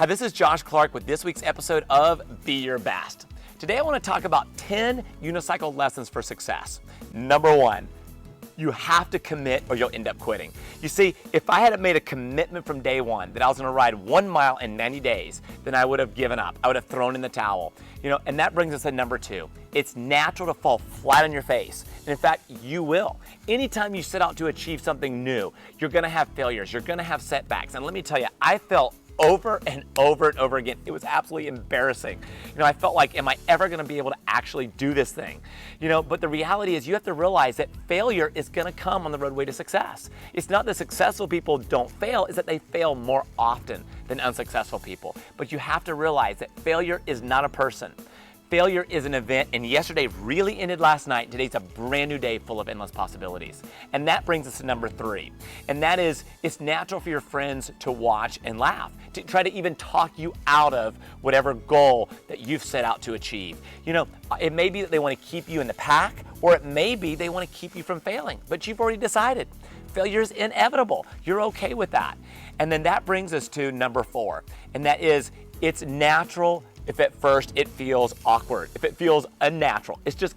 Hi, this is Josh Clark with this week's episode of Be Your Best. Today I want to talk about 10 unicycle lessons for success. Number one, you have to commit or you'll end up quitting. You see, if I had made a commitment from day one that I was going to ride 1 mile in 90 days, then I would have given up. I would have thrown in the towel. And that brings us to number two. It's natural to fall flat on your face. And in fact, you will. Anytime you set out to achieve something new, you're going to have failures. You're going to have setbacks. And let me tell you, I felt over and over and over again. It was absolutely embarrassing. I felt like, am I ever going to be able to actually do this thing? But the reality is you have to realize that failure is going to come on the roadway to success. It's not that successful people don't fail, it's that they fail more often than unsuccessful people. But you have to realize that failure is not a person. Failure is an event, and yesterday really ended last night. Today's a brand new day full of endless possibilities. And that brings us to number three. And that is, it's natural for your friends to watch and laugh, to try to even talk you out of whatever goal that you've set out to achieve. It may be that they want to keep you in the pack, or it may be they want to keep you from failing, but you've already decided. Failure is inevitable. You're okay with that. And then that brings us to number four, and that is, it's natural if at first it feels awkward, if it feels unnatural. It's just,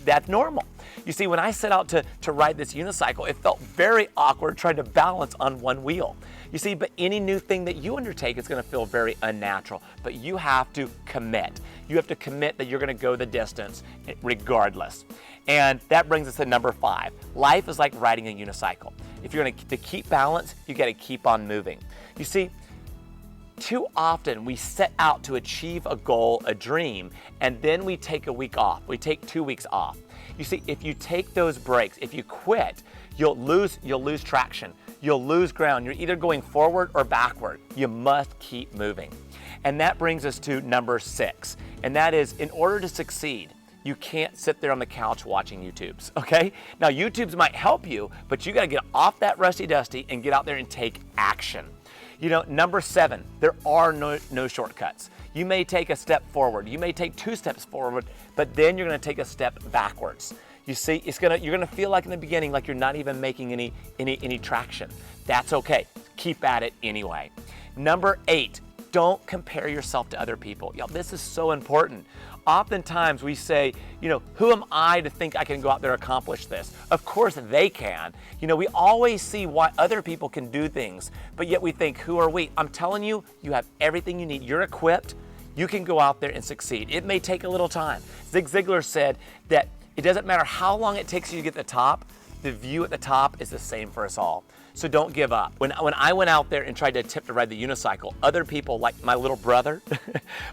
that's normal. You see, when I set out to ride this unicycle, it felt very awkward trying to balance on one wheel. You see, but any new thing that you undertake is going to feel very unnatural, but you have to commit. You have to commit that you're going to go the distance regardless. And that brings us to number five. Life is like riding a unicycle. If you're going to keep balance, you got to keep on moving. You see, too often we set out to achieve a goal, a dream, and then we take a week off. We take 2 weeks off. You see, if you take those breaks, if you quit, you'll lose traction. You'll lose ground. You're either going forward or backward. You must keep moving. And that brings us to number six. And that is, in order to succeed, you can't sit there on the couch watching YouTubes, okay? Now, YouTubes might help you, but you gotta get off that rusty dusty and get out there and take action. Number seven, there are no shortcuts. You may take a step forward. You may take 2 steps forward, but then you're gonna take a step backwards. You see, you're gonna feel like in the beginning, like you're not even making any traction. That's okay, keep at it anyway. Number 8, don't compare yourself to other people. Y'all, this is so important. Oftentimes we say, who am I to think I can go out there and accomplish this? Of course they can. We always see why other people can do things, but yet we think, who are we? I'm telling you, you have everything you need. You're equipped. You can go out there and succeed. It may take a little time. Zig Ziglar said that it doesn't matter how long it takes you to get to the top, the view at the top is the same for us all. So don't give up. When I went out there and tried to attempt to ride the unicycle, other people like my little brother,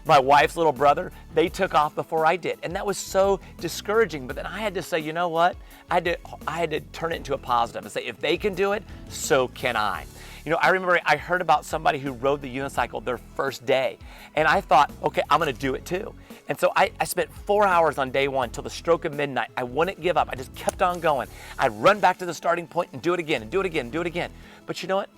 my wife's little brother, they took off before I did. And that was so discouraging. But then I had to say, you know what? I had to turn it into a positive and say, if they can do it, so can I. I remember I heard about somebody who rode the unicycle their first day. And I thought, okay, I'm gonna do it too. And so I spent 4 hours on day one till the stroke of midnight. I wouldn't give up. I just kept on going. I'd run back to the starting point and do it again and do it again and do it again. But you know what?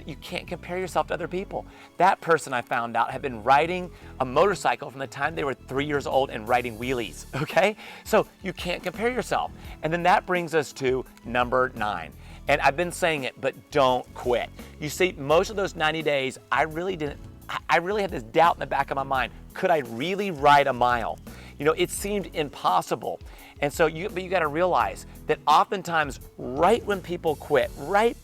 You can't compare yourself to other people. That person, I found out, had been riding a motorcycle from the time they were 3 years old and riding wheelies, okay? So you can't compare yourself. And then that brings us to number 9. And I've been saying it, but don't quit. You see, most of those 90 days, I really had this doubt in the back of my mind. Could I really ride a mile? It seemed impossible. And so but you gotta realize that oftentimes, right when people quit, right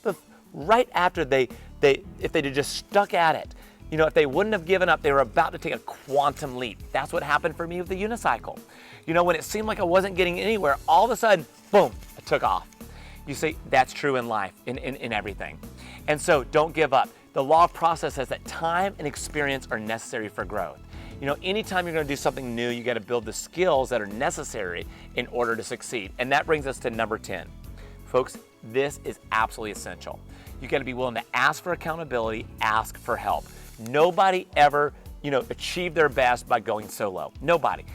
after if they'd just stuck at it, if they wouldn't have given up, they were about to take a quantum leap. That's what happened for me with the unicycle. When it seemed like I wasn't getting anywhere, all of a sudden, boom, I took off. You see, that's true in life, in everything. And so don't give up. The law of process says that time and experience are necessary for growth. Anytime you're gonna do something new, you gotta build the skills that are necessary in order to succeed. And that brings us to number 10. Folks, this is absolutely essential. You gotta be willing to ask for accountability, ask for help. Nobody ever achieve their best by going solo. Nobody.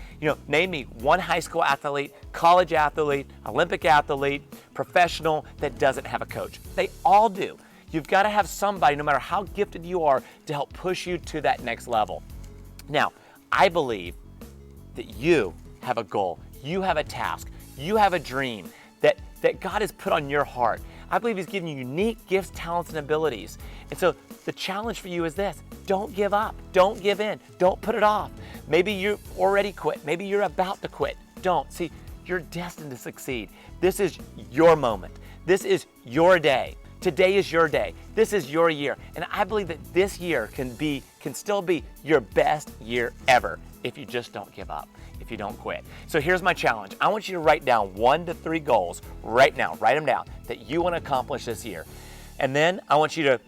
Name me one high school athlete, college athlete, Olympic athlete, professional that doesn't have a coach. They all do. You've got to have somebody, no matter how gifted you are, to help push you to that next level. Now, I believe that you have a goal, you have a task, you have a dream that God has put on your heart. I believe He's given you unique gifts, talents, and abilities. And so the challenge for you is this: don't give up. Don't give in. Don't put it off. Maybe you already quit. Maybe you're about to quit. Don't. See, you're destined to succeed. This is your moment. This is your day. Today is your day. This is your year. And I believe that this year can still be your best year ever if you just don't give up, if you don't quit. So here's my challenge. I want you to write down 1 to 3 goals right now. Write them down that you want to accomplish this year. And then I want you to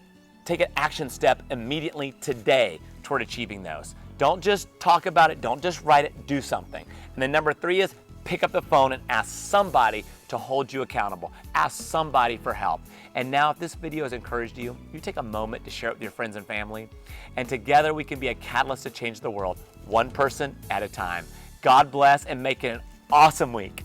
take an action step immediately today toward achieving those. Don't just talk about it. Don't just write it. Do something. And then number 3 is pick up the phone and ask somebody to hold you accountable. Ask somebody for help. And now if this video has encouraged you, you take a moment to share it with your friends and family. And together we can be a catalyst to change the world, one person at a time. God bless and make it an awesome week.